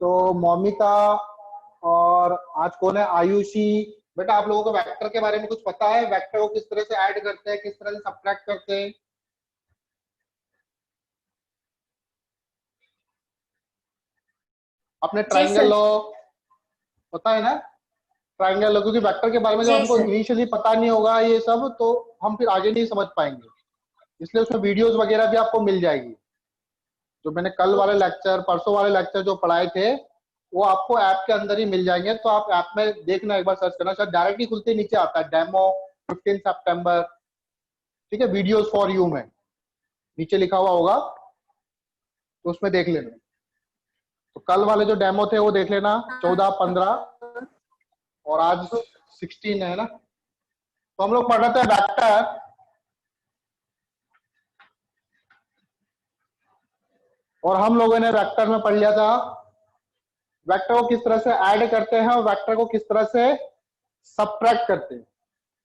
तो मौमिता और आज कौन है, आयुषी। बेटा आप लोगों को वेक्टर के बारे में कुछ पता है? वेक्टर को किस तरह से ऐड करते हैं, किस तरह से सब्ट्रैक्ट करते हैं? अपने जी ट्राइंगल सर। लॉ पता है ना? ट्राइंगल लॉ, क्योंकि वेक्टर के बारे में जब जी हमको सर। इनिशियली पता नहीं होगा ये सब, तो हम फिर आगे नहीं समझ पाएंगे। इसलिए उसमें वीडियोस वगैरह भी आपको मिल जाएगी। जो मैंने कल वाले लेक्चर, परसों वाले लेक्चर जो पढ़ाए थे, वो आपको ऐप के अंदर ही मिल जाएंगे। तो आप ऐप में देखना, एक बार सर्च करना, शायद डायरेक्टली खुलते नीचे आता है डेमो 15 सितंबर। ठीक है, वीडियोस फॉर यू में नीचे लिखा हुआ होगा, तो उसमें देख लेना। तो कल वाले जो डेमो थे वो देख लेना, 14, 15 और आज 16 है ना। तो हम लोग पढ़ रहे थे वेक्टर, और हम लोगों ने वेक्टर में पढ़ लिया था वेक्टर को किस तरह से ऐड करते हैं और वेक्टर को किस तरह से सब्ट्रैक्ट करते हैं।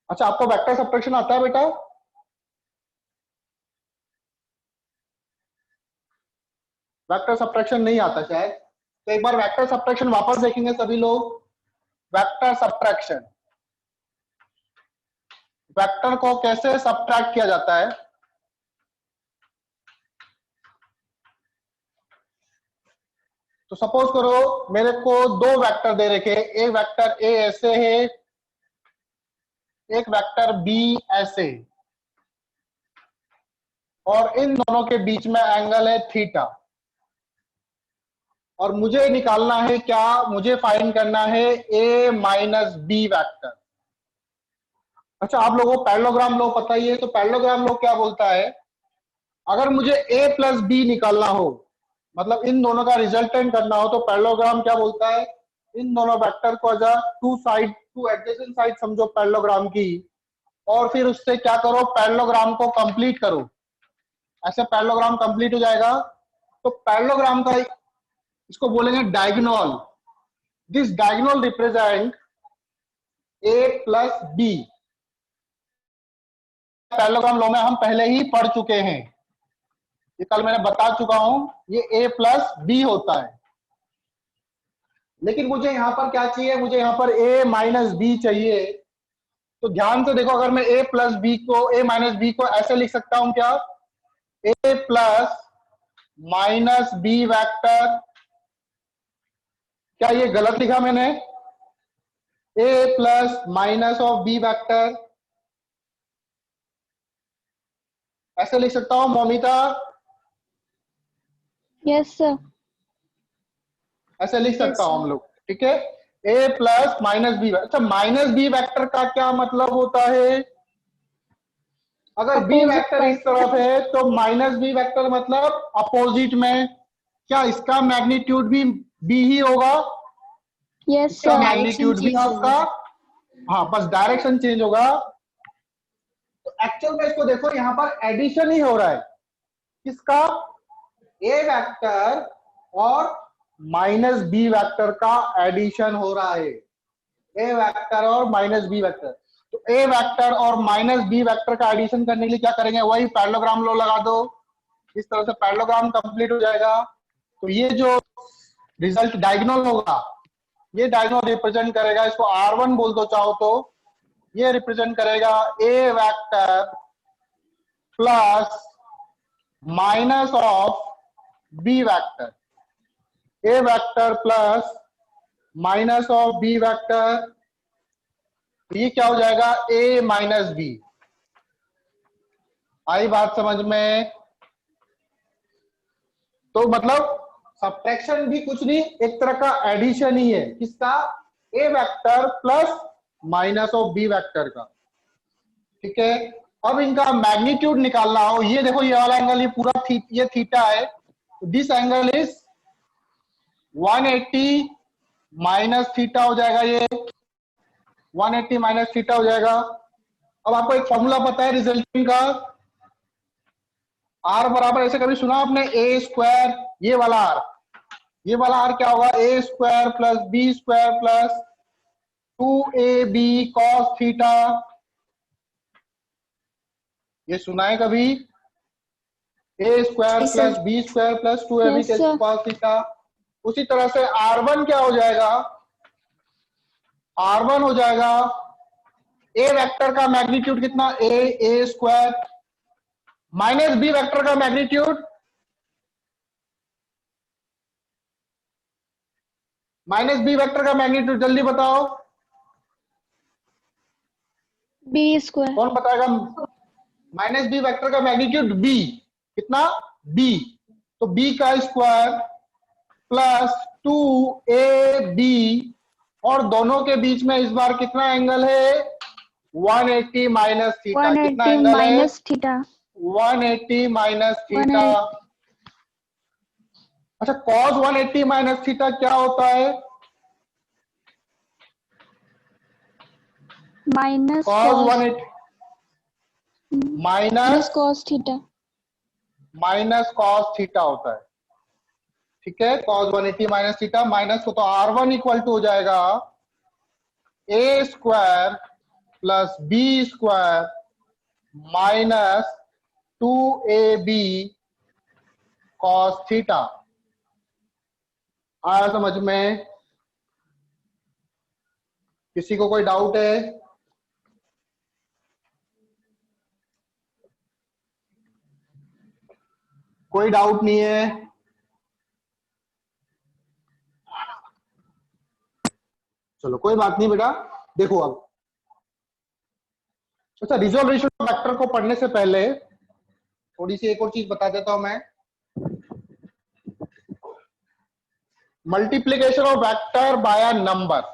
अच्छा, आपको वेक्टर सब्ट्रैक्शन आता है बेटा? वेक्टर सब्ट्रैक्शन नहीं आता शायद, तो एक बार वेक्टर सब्ट्रैक्शन वापस देखेंगे सभी लोग। वेक्टर सब्ट्रैक्शन, वेक्टर को कैसे सब्ट्रैक्ट किया जाता है। तो सपोज करो मेरे को दो वेक्टर दे रखे, एक वेक्टर ए ऐसे है, एक वेक्टर बी ऐसे, और इन दोनों के बीच में एंगल है थीटा, और मुझे निकालना है क्या, मुझे फाइंड करना है ए माइनस बी वेक्टर। अच्छा, आप लोगों को पैरेललोग्राम लॉ पता ही है, तो पैरेललोग्राम लॉ क्या बोलता है, अगर मुझे ए प्लस बी निकालना हो, मतलब इन दोनों का रिजल्टेंट करना हो, तो पैरेललोग्राम क्या बोलता है, इन दोनों वेक्टर को एज टू एडजेसेंट साइड समझो पैरेललोग्राम की, और फिर उससे क्या करो, पैरेललोग्राम को कंप्लीट करो। ऐसे पैरेललोग्राम कंप्लीट हो जाएगा। तो पैरेललोग्राम का इसको बोलेंगे diagonal. This diagonal represent A plus B. Parallelogram law में हम पहले ही पढ़ चुके हैं, ये कल मैंने बता चुका हूं, ये ए प्लस बी होता है। लेकिन मुझे यहां पर क्या चाहिए, मुझे यहां पर ए माइनस बी चाहिए। तो ध्यान से देखो, अगर मैं ए प्लस बी को, ए माइनस बी को ऐसे लिख सकता हूं क्या, A plus minus B vector. क्या ये गलत लिखा मैंने? A plus minus of B vector, ऐसे लिख सकता हूं मौमिता? Yes sir. ऐसे लिख सकता यस हूं सर। हम लोग, ठीक है। ए प्लस माइनस बी। अच्छा, माइनस बी वेक्टर का क्या मतलब होता है? अगर बी अपोजिट वेक्टर इस साइड। तरफ है तो माइनस बी वेक्टर मतलब अपोजिट में। क्या इसका मैग्नीट्यूड भी बी ही होगा? यस इसका सर, डायरेक्शन मैग्नीट्यूड भी चेंज आपका, होगा। हाँ, बस डायरेक्शन चेंज होगा। तो एक्चुअल में इसको देखो, यहां पर एडिशन ही हो रहा है। किसका? ए वेक्टर और माइनस बी वेक्टर का एडिशन हो रहा है। ए वेक्टर और माइनस बी वेक्टर। तो ए वेक्टर और माइनस बी वेक्टर का एडिशन करने के लिए क्या करेंगे, वही पैरेललोग्राम लॉ लगा दो। इस तरह से पैरेललोग्राम कंप्लीट हो जाएगा। तो ये जो रिजल्ट डायगोनल होगा, ये डायगोनल रिप्रेजेंट करेगा, इसको R1 बोल दो चाहो तो। ये रिप्रेजेंट करेगा A vector plus minus of B vector. A vector plus minus of B vector, तो ये क्या हो जाएगा, ए माइनस बी। आई बात समझ में? तो मतलब सब्ट्रैक्शन भी कुछ नहीं, एक तरह का एडिशन ही है। किसका? A vector plus minus of B vector का। ठीक है। अब इनका मैग्नीट्यूड निकालना हो, ये देखो ये वाला एंगल, ये पूरा ये थीटा है, तो this angle is 180 minus theta हो जाएगा, ये 180 माइनस थीटा हो जाएगा। अब आपको एक फॉर्मूला पता है रिजल्टिंग का, आर बराबर, ऐसे कभी सुना आपने, ए स्क्वायर, ये वाला आर, ये वाला आर क्या होगा, A square plus B square plus 2ab cos theta. ये सुना है कभी? A square yes plus sir. B square plus 2ab yes sir. cos theta. उसी तरह से R1 क्या हो जाएगा, R1 हो जाएगा ए वेक्टर का मैग्नीट्यूड कितना, ए स्क्वायर माइनस बी वेक्टर का मैग्नीट्यूड, माइनस बी वेक्टर का मैग्नीट्यूड जल्दी बताओ, B square. कौन बताएगा। माइनस बी वेक्टर का मैग्नीट्यूड बी कितना, बी, तो बी का स्क्वायर प्लस 2ab, और दोनों के बीच में इस बार कितना एंगल है, 180 माइनस थीटा। कितना 180 एंगल है, minus theta. 180 minus theta. अच्छा, cos 180 माइनस थीटा क्या होता है, Minus cos cos. 180 minus Minus cos theta. Minus cos theta होता है, ठीक है। cos 180 माइनस थीटा माइनस को, तो R1 इक्वल टू हो जाएगा A square plus B square minus 2ab cos theta. आया समझ में, किसी को कोई डाउट है, कोई डाउट नहीं है, चलो कोई बात नहीं बेटा। देखो अब, अच्छा, रिजोल्यूशन ऑफ वेक्टर को पढ़ने से पहले थोड़ी सी एक और चीज बता देता हूं मैं। Multiplication of vector by a number,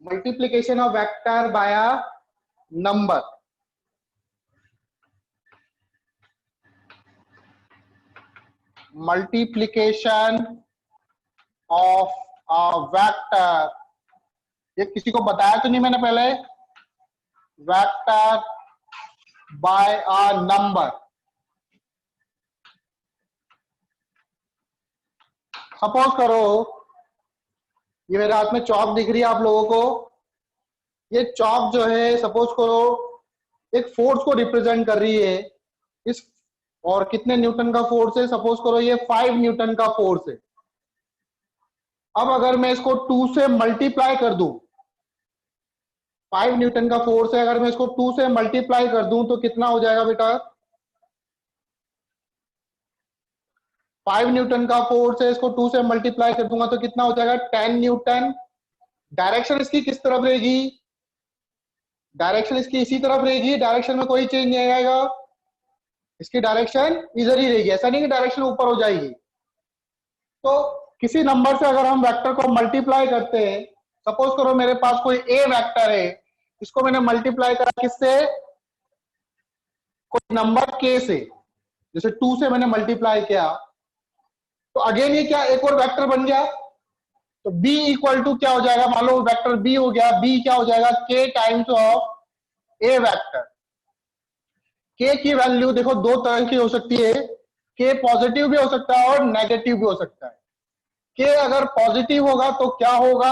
multiplication of vector by a number, multiplication of a vector, ये किसी को बताया तो नहीं मैंने पहले, vector by a number. Suppose करो ये मेरे हाथ में चौक दिख रही है आप लोगों को, ये चौक जो है सपोज करो एक फोर्स को रिप्रेजेंट कर रही है, इस, और कितने न्यूटन का फोर्स है, सपोज करो ये 5 न्यूटन का फोर्स है। अब अगर मैं इसको 2 से मल्टीप्लाई कर दूं, 5 न्यूटन का फोर्स है, अगर मैं इसको 2 से मल्टीप्लाई कर दूं तो कितना हो जाएगा बेटा, 5 न्यूटन का फोर्स है, इसको 2 से मल्टीप्लाई कर दूंगा तो कितना हो जाएगा, 10 न्यूटन। डायरेक्शन इसकी किस तरफ रहेगी, डायरेक्शन इसकी इसी तरफ रहेगी, डायरेक्शन में कोई चेंज नहीं आएगा, इसकी डायरेक्शन इधर ही रहेगी, ऐसा नहीं कि डायरेक्शन ऊपर हो जाएगी। तो किसी नंबर से अगर हम वेक्टर को मल्टीप्लाई करते हैं, सपोज करो मेरे पास कोई ए वेक्टर है, इसको मैंने मल्टीप्लाई करा किससे, कोई नंबर के से, जैसे 2 से मैंने मल्टीप्लाई किया, तो अगेन ये क्या एक और वेक्टर बन गया, तो b इक्वल टू क्या हो जाएगा, मान लो वेक्टर b हो गया, b क्या हो जाएगा, k times of A vector. k की वैल्यू देखो दो तरह की हो सकती है, k पॉजिटिव भी हो सकता है और नेगेटिव भी हो सकता है। k अगर पॉजिटिव होगा तो क्या होगा,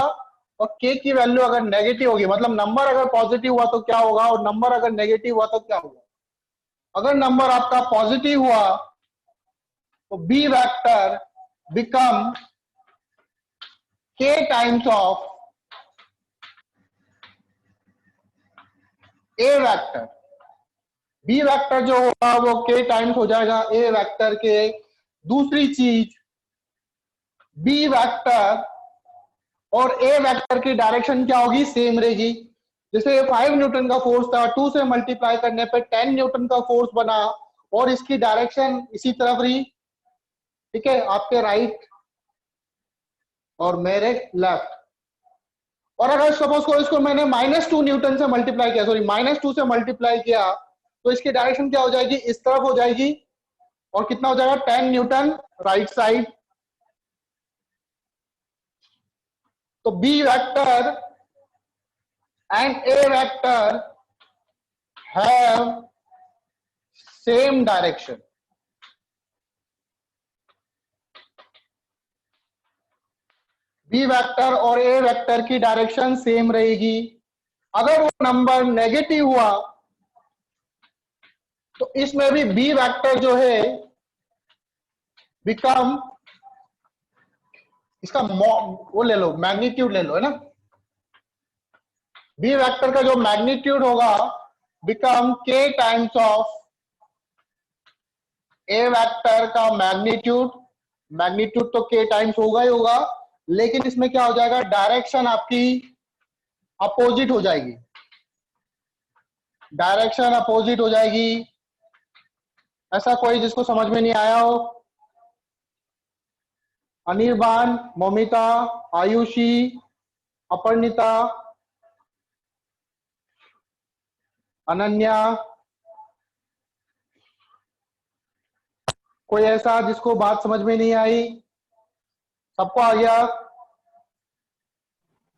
और k की वैल्यू अगर नेगेटिव होगी, मतलब नंबर अगर पॉजिटिव हुआ तो क्या होगा, और नंबर अगर नेगेटिव हुआ तो क्या होगा। अगर नंबर आपका पॉजिटिव हुआ तो b vector become k times of A vector, B vector जो होगा वो k टाइम्स हो जाएगा ए वेक्टर के। दूसरी चीज, बी वेक्टर और ए वेक्टर की डायरेक्शन क्या होगी, सेम रहेगी। जैसे 5 न्यूटन का फोर्स था, 2 से मल्टीप्लाई करने पे 10 न्यूटन का फोर्स बना, और इसकी डायरेक्शन इसी तरफ रही, ठीक है, आपके राइट और मेरे लेफ्ट। और अगर सपोज को इसको मैंने -2 न्यूटन से मल्टीप्लाई किया, सॉरी -2 से मल्टीप्लाई किया, तो इसकी डायरेक्शन क्या हो जाएगी, इस तरफ हो जाएगी, और कितना हो जाएगा, 10 न्यूटन राइट साइड। तो B vector and A vector have same direction, B vector और ए वेक्टर की डायरेक्शन सेम रहेगी। अगर वो नंबर नेगेटिव हुआ तो इसमें भी बी वेक्टर जो है बिकम, इसका वो ले लो, मैग्नीट्यूड ले लो, है ना। बी वेक्टर का जो मैग्नीट्यूड होगा बिकम के टाइम्स ऑफ ए वेक्टर का मैग्नीट्यूड। मैग्नीट्यूड तो के टाइम्स होगा ही होगा, लेकिन इसमें क्या हो जाएगा, डायरेक्शन आपकी अपोजिट हो जाएगी, डायरेक्शन अपोजिट हो जाएगी। ऐसा कोई जिसको समझ में नहीं आया हो? अनिर्बान, मोमिता, आयुषी, अपर्णिता, अनन्या, कोई ऐसा जिसको बात समझ में नहीं आई? सबको आ गया?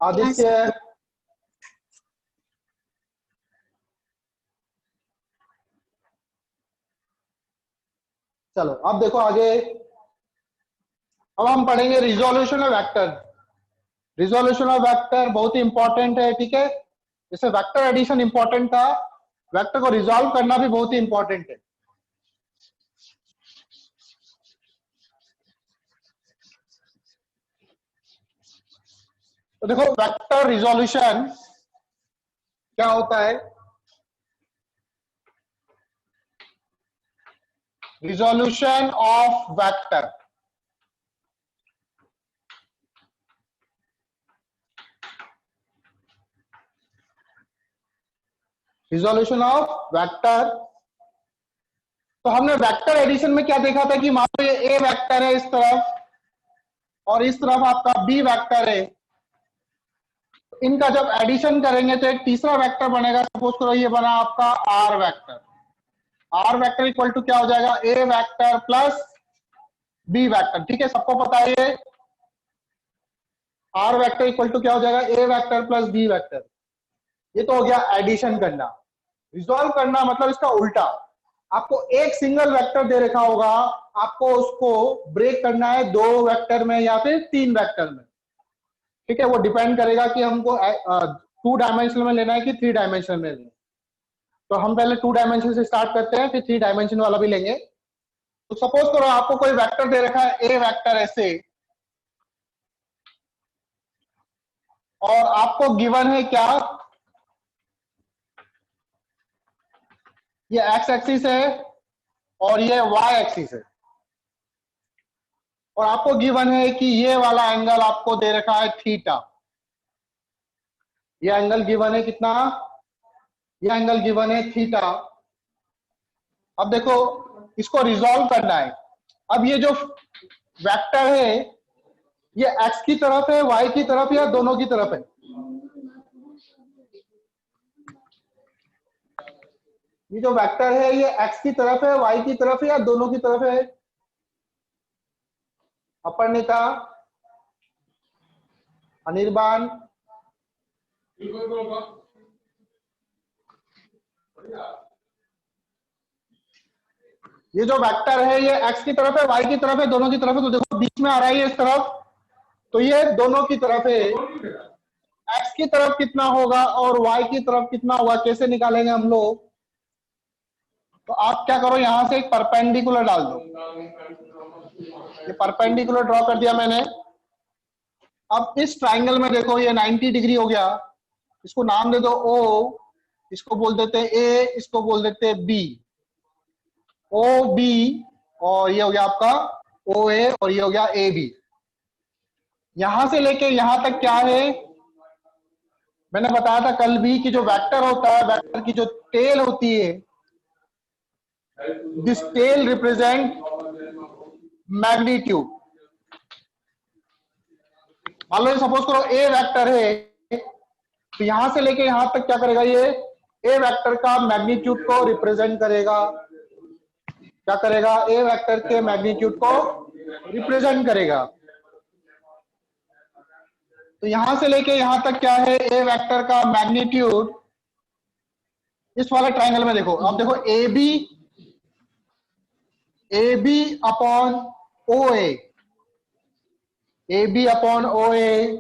आदित्य, चलो अब देखो आगे। अब हम पढ़ेंगे resolution of vector. Resolution of vector बहुत ही इंपॉर्टेंट है, ठीक है। जैसे वेक्टर एडिशन इंपॉर्टेंट था, वेक्टर को रिजॉल्व करना भी बहुत ही इंपॉर्टेंट है। तो देखो वेक्टर रिजोल्यूशन क्या होता है। Resolution of vector, resolution of vector. तो हमने वेक्टर एडिशन में क्या देखा था कि मान लो ये ए वेक्टर है इस तरफ और इस तरफ आपका बी वेक्टर है, इनका जब एडिशन करेंगे तो एक तीसरा वेक्टर बनेगा। सपोज करो ये बना आपका R vector. R vector equal to क्या हो जाएगा, A vector plus B vector, ठीक है। सबको पता है ये आर वेक्टर इक्वल टू क्या हो जाएगा, A vector plus B vector. ये तो हो गया एडिशन करना। रिजॉल्व करना मतलब इसका उल्टा, आपको एक सिंगल वेक्टर दे रखा होगा, आपको उसको ब्रेक करना है दो वेक्टर में या फिर तीन वेक्टर में, ठीक है। वो डिपेंड करेगा कि हमको 2 डायमेंशन में लेना है कि 3 डायमेंशन में लेना है। तो हम पहले 2 डायमेंशन से स्टार्ट करते हैं, फिर 3 डायमेंशन वाला भी लेंगे। तो सपोज करो आपको कोई वेक्टर दे रखा है ए वेक्टर ऐसे, और आपको गिवन है क्या, ये एक्स एक्सिस है और ये वाई एक्सिस है, और आपको गिवन है कि ये वाला एंगल आपको दे रखा है थीटा। ये एंगल गिवन है कितना, ये एंगल गिवन है थीटा। अब देखो इसको रिजॉल्व करना है। अब ये जो वेक्टर है ये एक्स की तरफ है, वाई की तरफ या दोनों की तरफ है? ये जो वेक्टर है ये एक्स की तरफ है, वाई की तरफ है या दोनों की तरफ है? अपर्णिता, अनिर्बान, ये जो वेक्टर है ये एक्स की तरफ है, वाई की तरफ है, दोनों की तरफ है? तो देखो बीच में आ रहा है इस तरफ, तो ये दोनों की तरफ है। एक्स की तरफ कितना होगा और वाई की तरफ कितना होगा, कैसे निकालेंगे हम लोग? तो आप क्या करो, यहां से एक परपेंडिकुलर डाल दो। ये परपेंडिकुलर ड्रॉ कर दिया मैंने। अब इस ट्राइंगल में देखो ये 90 डिग्री हो गया, इसको नाम दे दो ओ, इसको बोल देते हैं ए, इसको बोल देते हैं बी, ओ बी, और ये हो गया आपका ओ ए, और ये हो गया ए बी। यहां से लेके यहां तक क्या है, मैंने बताया था कल भी कि जो वेक्टर होता है, वेक्टर की जो टेल होती है, दिस टेल रिप्रेजेंट मैग्नीट्यूड। मान लो सपोज करो ए वेक्टर है, तो यहां से लेके यहां तक क्या करेगा, ये ए वेक्टर का मैग्नीट्यूड को रिप्रेजेंट करेगा। क्या करेगा, ए वेक्टर के मैग्नीट्यूड को रिप्रेजेंट करेगा। तो यहां से लेके यहां तक क्या है, ए वेक्टर का मैग्नीट्यूड। इस वाले ट्राइंगल में देखो, अब देखो A B upon O A, A B upon O A,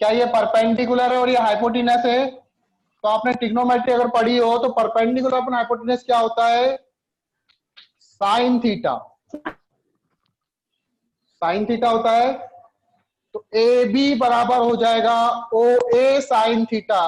क्या ये परपेंडिकुलर है और ये हाइपोटेनस है? तो आपने ट्रिग्नोमेट्री अगर पढ़ी हो तो परपेंडिकुलर अपॉन हाइपोटेनस क्या होता है? Sine theta. साइन थीटा होता है। तो ए बी बराबर हो जाएगा ओ ए साइन थीटा,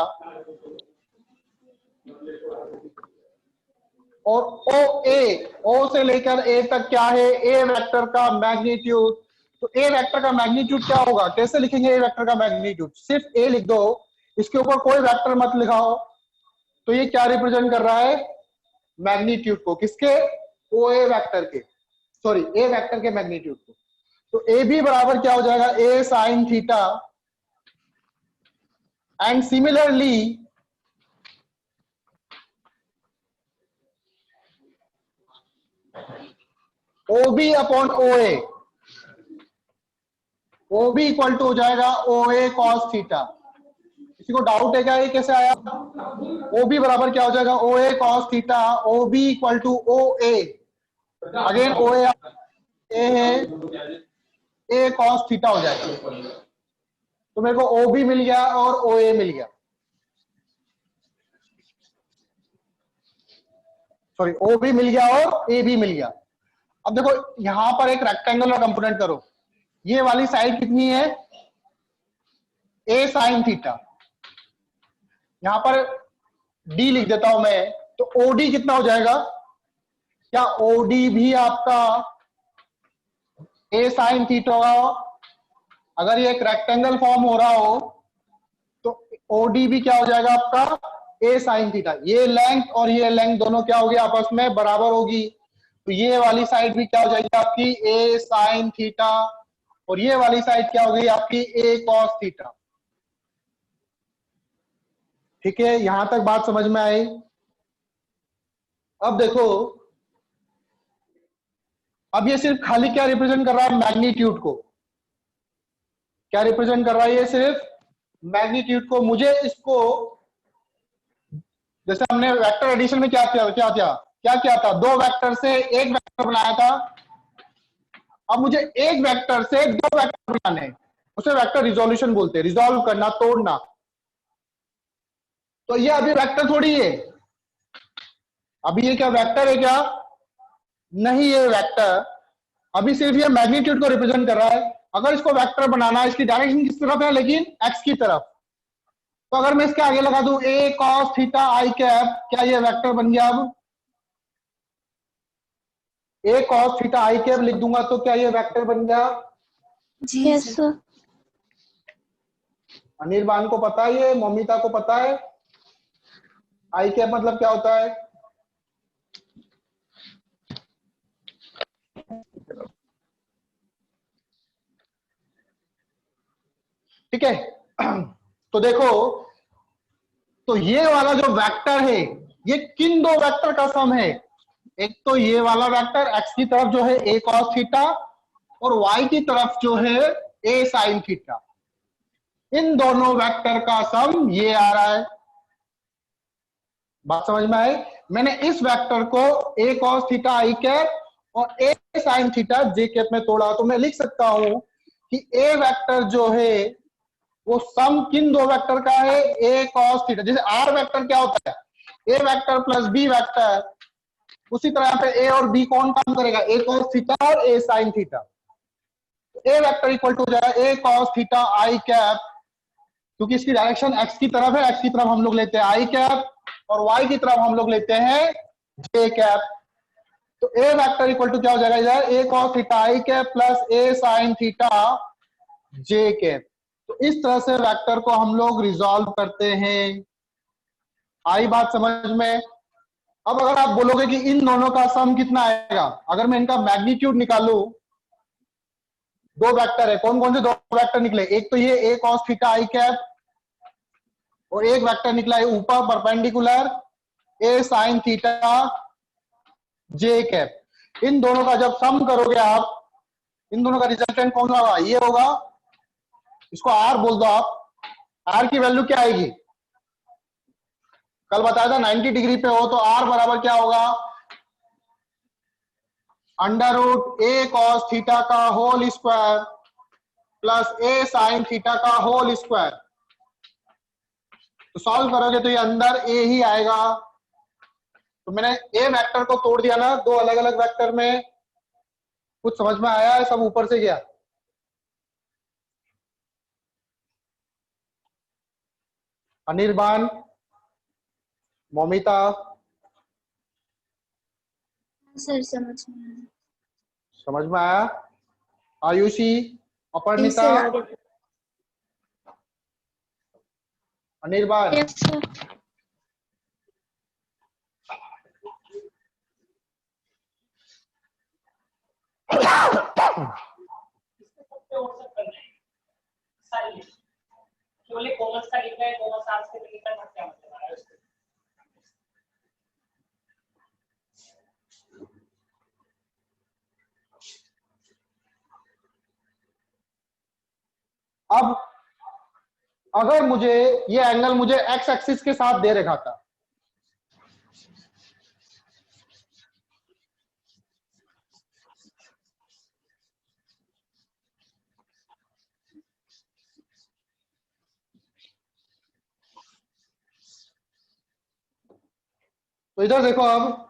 और ओ ए, ओ से लेकर ए तक क्या है? ए वेक्टर का मैग्नीट्यूड। तो ए वेक्टर का मैग्नीट्यूड क्या होगा? कैसे लिखेंगे ए वेक्टर का मैग्नीट्यूड? सिर्फ ए लिख दो, इसके ऊपर कोई वेक्टर मत लिखाओ। तो ये क्या रिप्रेजेंट कर रहा है? मैग्नीट्यूड को। किसके? ओ ए वेक्टर के, सॉरी ए वेक्टर के मैग्नीट्यूड को। तो ए बी बराबर क्या हो जाएगा? A sine theta, and similarly O B upon O A, O B equal to हो जाएगा ओ ए कॉस थीटा। किसी को डाउट है क्या ये कैसे आया? ओ बी बराबर क्या हो जाएगा? O A cos theta, O B equal to O A, again O A है, ए कॉस थीटा हो जाएगा। तो मेरे को ओ बी मिल गया और ओ ए मिल गया, सॉरी ओ बी मिल गया और ए बी मिल गया। अब देखो यहां पर एक रेक्टेंगुलर कंपोनेंट करो, ये वाली साइड कितनी है? ए साइन थीटा। यहां पर डी लिख देता हूं मैं, तो ओडी कितना हो जाएगा? क्या ओडी भी आपका ए साइन थीटा होगा? अगर ये एक रेक्टेंगल फॉर्म हो रहा हो तो ओडी भी क्या हो जाएगा आपका? ए साइन थीटा। ये लेंथ और ये लेंथ दोनों क्या होगी? आपस में बराबर होगी। तो ये वाली साइड भी क्या हो जाएगी आपकी? ए साइन थीटा, और ये वाली साइड क्या होगी आपकी? ए कॉस थीटा। ठीक है, यहां तक बात समझ में आई? अब देखो, अब ये सिर्फ खाली क्या रिप्रेजेंट कर रहा है? मैग्नीट्यूड को। क्या रिप्रेजेंट कर रहा है? ये सिर्फ मैग्नीट्यूड को। मुझे इसको, जैसे हमने वेक्टर एडिशन में क्या किया था? दो वेक्टर से एक वेक्टर बनाया था। अब मुझे एक वेक्टर से दो वेक्टर बनाने, उसे वेक्टर रिजोल्यूशन बोलते हैं, रिजॉल्व करना, तोड़ना। तो ये अभी वेक्टर थोड़ी है, अभी ये क्या वेक्टर है क्या? नहीं, ये वेक्टर अभी सिर्फ ये मैग्नीट्यूड को रिप्रेजेंट कर रहा है। अगर इसको वेक्टर बनाना है, इसकी डायरेक्शन किस तरफ है? लेकिन एक्स की तरफ। तो अगर मैं इसके आगे लगा दूं ए कॉस थीटा आई कैप, क्या ये वेक्टर बन गया? अब ए कॉस थीटा आई कैप लिख दूंगा तो क्या ये वेक्टर बन गया? Yes sir. अनिर्बान को पता है, ये मोमिता को पता है आई कैप मतलब क्या होता है? ठीक है, तो देखो, तो ये वाला जो वेक्टर है ये किन दो वेक्टर का सम है? एक तो ये वाला वेक्टर एक्स की तरफ जो है ए कॉस थीटा, और वाई की तरफ जो है ए साइन थीटा। इन दोनों वेक्टर का सम ये आ रहा है। बात समझ में आई? मैंने इस वेक्टर को ए कॉस थीटा आई कैप और A sine theta J cap में तोड़ा, तो मैं लिख सकता हूं कि ए वेक्टर जो है वो सम किन दो वेक्टर का है? A cos theta. जैसे आर वेक्टर क्या होता है? ए वेक्टर प्लस बी वेक्टर, उसी तरह यहाँ पे ए और बी कौन काम करेगा? ए कॉस थीटा और A sine theta. A vector equal to हो जाएगा A cos theta I cap, क्योंकि इसकी डायरेक्शन एक्स की तरफ है, एक्स की तरफ हम लोग लेते हैं आई कैप और वाई की तरफ हम लोग लेते हैं जे कैप। तो ए वेक्टर इक्वल टू क्या हो जाएगा इधर? ए cos theta I cap plus A sine theta J cap. तो इस तरह से वेक्टर को हम लोग रिजॉल्व करते हैं। आई बात समझ में? अब अगर आप बोलोगे कि इन दोनों का सम कितना आएगा, अगर मैं इनका मैग्नीट्यूड निकालूं, दो वेक्टर है, कौन कौन से दो वेक्टर निकले? एक तो ये A cos theta I cap, और एक वेक्टर निकला है ऊपर perpendicular A sine theta J cap. इन दोनों का जब सम करोगे आप, इन दोनों का रिजल्टेंट कौन सा होगा? ये होगा। इसको आर बोल दो आप। आर की वैल्यू क्या आएगी? कल बताया था 90 डिग्री पे हो तो आर बराबर क्या होगा? अंडर रूट ए कॉस थीटा का होल स्क्वायर प्लस ए साइन थीटा का होल स्क्वायर। तो सॉल्व करोगे तो ये अंदर ए ही आएगा। तो मैंने ए वेक्टर को तोड़ दिया ना दो अलग अलग वेक्टर में। कुछ समझ में आया है? सब ऊपर से गया। अनिर्बान, मोमिता, सर समझ में समझ में आया? आयुषी, अपर्णिता, सर आगे। Anirban, yes sir. अब अगर मुझे ये एंगल मुझे एक्स एक्सिस के साथ दे रखा था, तो इधर देखो। अब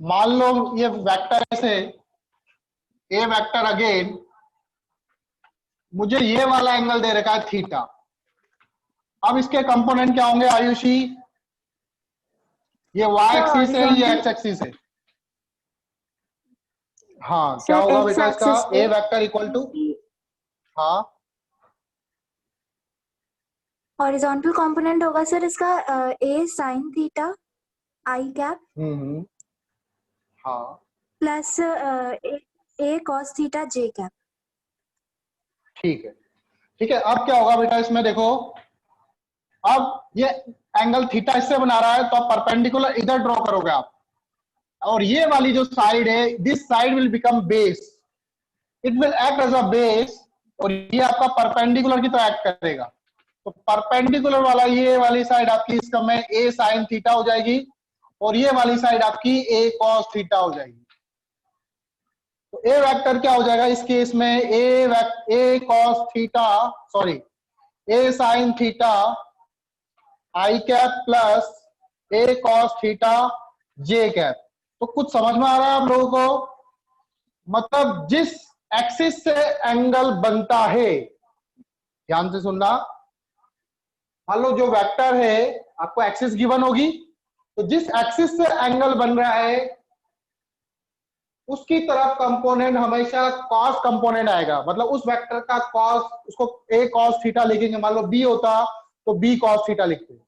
मान लो ये वेक्टर ऐसे ए वेक्टर अगेन मुझे ये वाला एंगल दे रखा है थीटा। अब इसके कंपोनेंट क्या होंगे आयुषी? ये वाई एक्सिस है, ये एक्स एक्सिस है। हाँ, क्या होगा बेटा इसका? ए वेक्टर इक्वल टू, हाँ हॉरिजॉन्टल कंपोनेंट होगा सर इसका ए साइन थीटा आई कैप हाँ प्लस ए कॉस थीटा जे कैप। ठीक है, ठीक है। अब क्या होगा बेटा इसमें देखो, अब ये एंगल थीटा इससे बना रहा है तो आप परपेंडिकुलर इधर ड्रॉ करोगे आप, और ये वाली जो साइड है this side will become base, it will act as a base, और ये आपका परपेंडिकुलर की तरह एक्ट करेगा। तो परपेंडिकुलर वाला ये वाली साइड आपकी इसका में ए साइन थीटा हो जाएगी, और ये वाली साइड आपकी ए कॉस थीटा हो जाएगी। तो ए वेक्टर क्या हो जाएगा इस केस में? ए cos theta, sorry A sine theta I cap plus A cos theta J cap. तो कुछ समझ में आ रहा है आप लोगों को? मतलब जिस एक्सिस से एंगल बनता है, ध्यान से सुनना, मान लो जो वेक्टर है आपको एक्सिस गिवन होगी, तो जिस एक्सिस से एंगल बन रहा है उसकी तरफ कंपोनेंट हमेशा कॉस कंपोनेंट आएगा। मतलब उस वेक्टर का कॉस, उसको ए कॉस थीटा लिखेंगे। मान लो बी होता तो बी कॉस थीटा लिखते।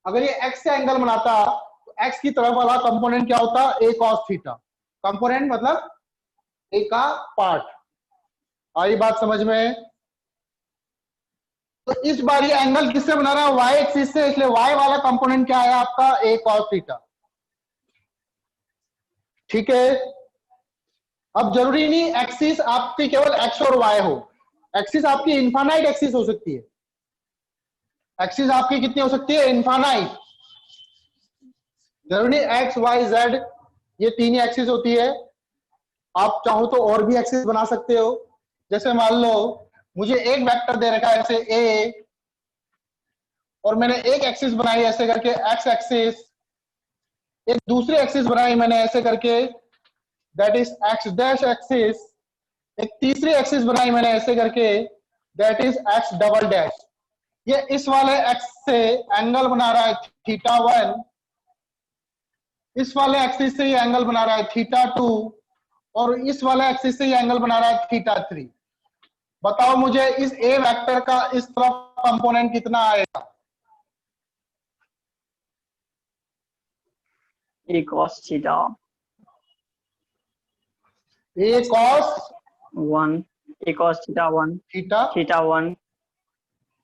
अगर ये एक्स से एंगल बनाता तो एक्स की तरफ वाला कंपोनेंट क्या होता? ए कॉस थीटा। कंपोनेंट मतलब ए का पार्ट। आई बात समझ में? तो इस बार ये एंगल किससे बना रहा है? वाई एक्सिस से, इसलिए वाई वाला कंपोनेंट क्या है आपका? ए कॉस थीटा। ठीक है। अब जरूरी नहीं एक्सिस आपकी केवल एक्स और वाई हो, एक्सिस आपकी इनफाइनाइट एक्सिस हो सकती है। एक्सिस आपकी कितनी हो सकती है? इनफाइनाइट। जरूरी एक्स वाई जेड ये तीन ही एक्सिस होती है। आप चाहो तो और भी एक्सिस बना सकते हो। जैसे मान लो मुझे एक वेक्टर दे रखा है ऐसे ए, और मैंने एक एक्सिस बनाई ऐसे करके एक्स एक्सिस, एक दूसरी एक्सिस बनाई मैंने ऐसे करके that is x dash axis, एक तीसरी एक्सिस बनाई मैंने ऐसे करके that is x double dash. ये इस वाले एक्स से एंगल बना रहा है थीटा 1, इस वाले एक्सिस से ये एंगल बना रहा है थीटा 2, और इस वाले एक्सिस से ये एंगल बना रहा है थीटा 3। बताओ मुझे इस ए वेक्टर का इस तरफ कंपोनेंट कितना आएगा? ए कॉस थीटा ए कॉस 1, ए कॉस थीटा 1, थीटा, थीटा 1,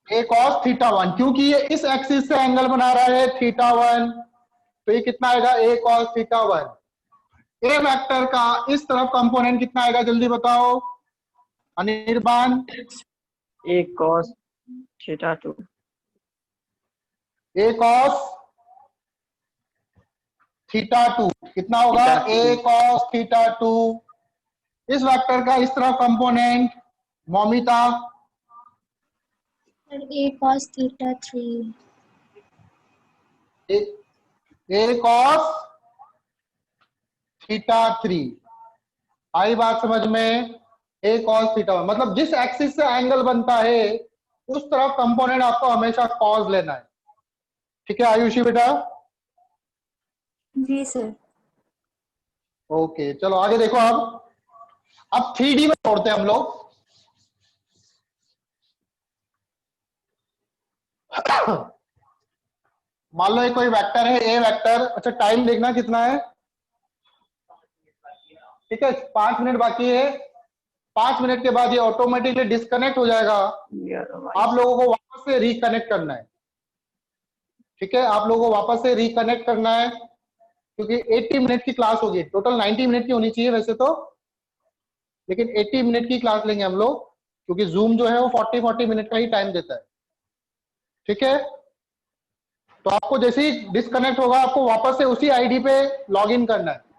ए कॉस थीटा 1, क्योंकि ये इस एक्सिस से एंगल बना रहा है थीटा 1, तो ये कितना आएगा? ए कॉस थीटा 1। ए वेक्टर का इस तरफ कंपोनेंट कितना आएगा जल्दी बताओ अनिर्बान? ए कॉस थीटा 2, ए कॉस थीटा 2 कितना होगा थीटा a cos थीटा 2। इस वेक्टर का इस तरफ component Moumita A cos theta 3. a cos theta 3। आई बात समझ में? a cos थीटा, मतलब जिस एक्सिस से एंगल बनता है उस तरफ कंपोनेंट आपको हमेशा cos लेना है। ठीक है आयुषी बेटा? जी सर। ओके चलो आगे देखो। अब 3D में तोड़ते हैं हम लोग। मान लो ये कोई वेक्टर है ए वेक्टर। अच्छा टाइम देखना कितना है। ठीक है 5 मिनट बाकी है। 5 मिनट के बाद ये ऑटोमेटिकली डिस्कनेक्ट हो जाएगा। आप लोगों को वापस से रिकनेक्ट करना है। ठीक है आप लोगों को वापस से रिकनेक्ट करना है क्योंकि 80 मिनट की क्लास होगी। टोटल 90 मिनट की होनी चाहिए वैसे तो, लेकिन 80 मिनट की क्लास लेंगे हम लोग क्योंकि जूम जो है वो 40 मिनट का ही टाइम देता है। ठीक है तो आपको जैसे ही डिस्कनेक्ट होगा आपको वापस से उसी आईडी पे लॉग इन करना है।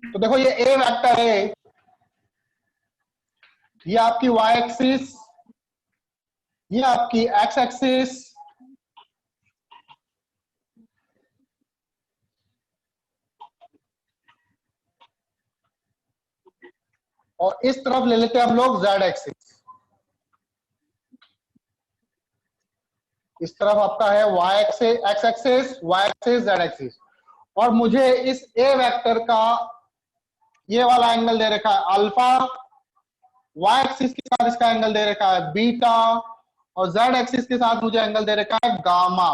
तो देखो ये ए वेक्टर है, ये आपकी वाई एक्सिस, ये आपकी एक्स एक्सिस, और इस तरफ ले लेते हैं हम लोग जेड एक्सिस। इस तरफ आपका है Y axis, X axis, Y axis, Z axis. और मुझे इस ए वेक्टर का ये वाला एंगल दे रखा है अल्फा, वाई एक्सिस के साथ इसका एंगल दे रखा है बीटा, और जेड एक्सिस के साथ मुझे एंगल दे रखा है गामा।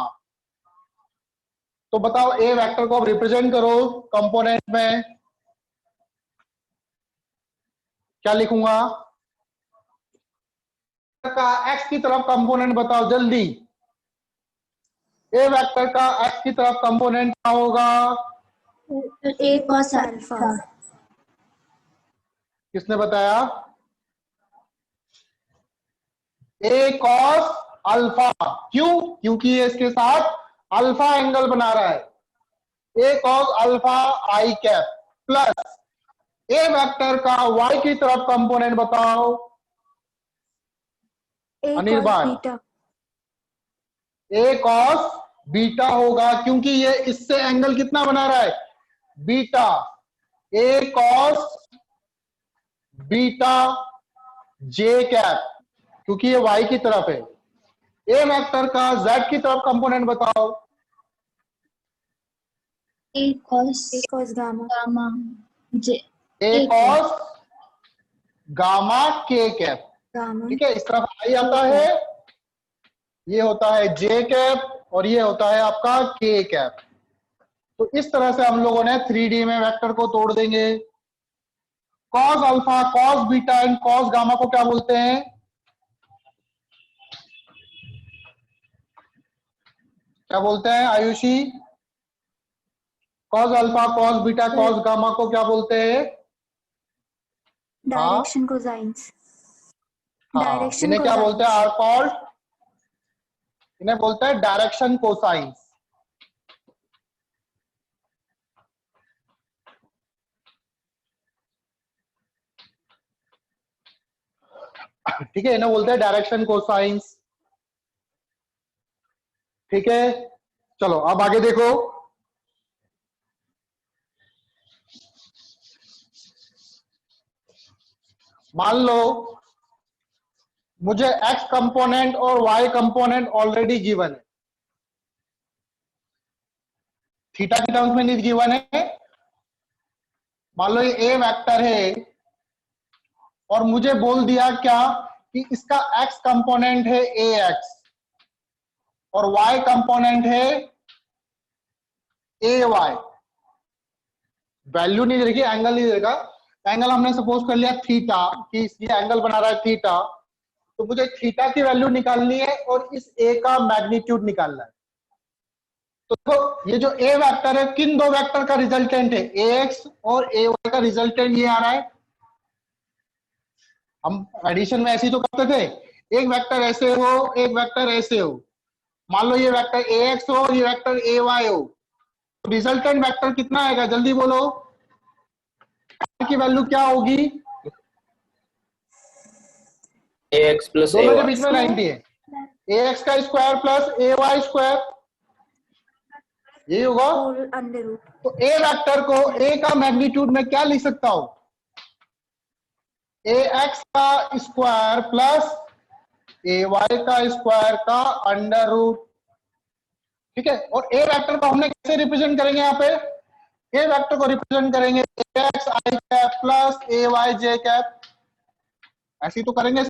तो बताओ ए वेक्टर को अब रिप्रेजेंट करो कंपोनेंट में, क्या लिखूंगा? का एक्स की तरफ कंपोनेंट बताओ जल्दी। ए वेक्टर का एक्स की तरफ कंपोनेंट क्या होगा? A cos alpha. किसने बताया? ए कॉस अल्फा। क्यों? क्योंकि ये इसके साथ अल्फा एंगल बना रहा है। A cos alpha I cap plus A vector का वाई की तरफ कंपोनेंट बताओ A Anirban. cos beta. A cos beta होगा क्योंकि ये इससे एंगल कितना बना रहा है? बीटा। ए कॉस बीटा जे कैप क्योंकि ये वाई की तरफ है। ए वेक्टर का जेड की तरफ कंपोनेंट बताओ। A cos gamma. A cos gamma के कैप। Gamma. ठीक है इस तरफ आई आता है, ये होता है जे कैप और ये होता है आपका के कैप। तो इस तरह से हम लोगों ने 3D में वेक्टर को तोड़ देंगे। Cos alpha, cos beta and cos gamma को क्या बोलते हैं? क्या बोलते हैं Ayushi? Cos alpha, cos beta, cos gamma को क्या बोलते हैं? Direction cosines. हाँ Direction इन्हें क्या बोलते हैं? cosines. आर कॉल्ड, इन्हें बोलते हैं डायरेक्शन कोसाइंस। ठीक है इन्हें बोलते हैं डायरेक्शन कोसाइंस। ठीक है चलो अब आगे देखो। मान लो मुझे x कंपोनेंट और y कंपोनेंट ऑलरेडी गिवन है, थीटा की टर्म्स में नहीं गिवन है। मान लो ये a वेक्टर है और मुझे बोल दिया क्या कि इसका x कंपोनेंट है ax और y कंपोनेंट है ay। वैल्यू नहीं दे रखी, एंगल नहीं देगा। एंगल हमने सपोज कर लिया थीटा कि ये एंगल बना रहा है थीटा, तो मुझे थीटा की वैल्यू निकालनी है और इस a का मैग्नीट्यूड निकालना है। तो ये जो a वेक्टर है किन दो वेक्टर का रिजल्टेंट है? ax और ay का रिजल्टेंट ये आ रहा है। हम एडिशन में ऐसे ही तो करते थे, एक वेक्टर ऐसे हो एक वेक्टर ऐसे हो, मान लो ये वेक्टर ax हो और ये वेक्टर ay हो, तो रिजल्टेंट वेक्टर कितना आएगा, जल्दी बोलो, की वैल्यू क्या होगी, ax plus दोनों के ay. बीच में 90 है, ax का स्क्वायर प्लस ay स्क्वायर, ये होगा। Whole under root. तो ए वेक्टर को a का मैग्नीट्यूड में क्या लिख सकता हूं, ax का स्क्वायर प्लस ay का स्क्वायर का अंडर रूट, ठीक है। और ए वेक्टर को हमने कैसे रिप्रेजेंट करेंगे, यहाँ पे ए वेक्टर को रिप्रेजेंट करेंगे ax i cap plus ay j cap, ऐसे ही तो करेंगे।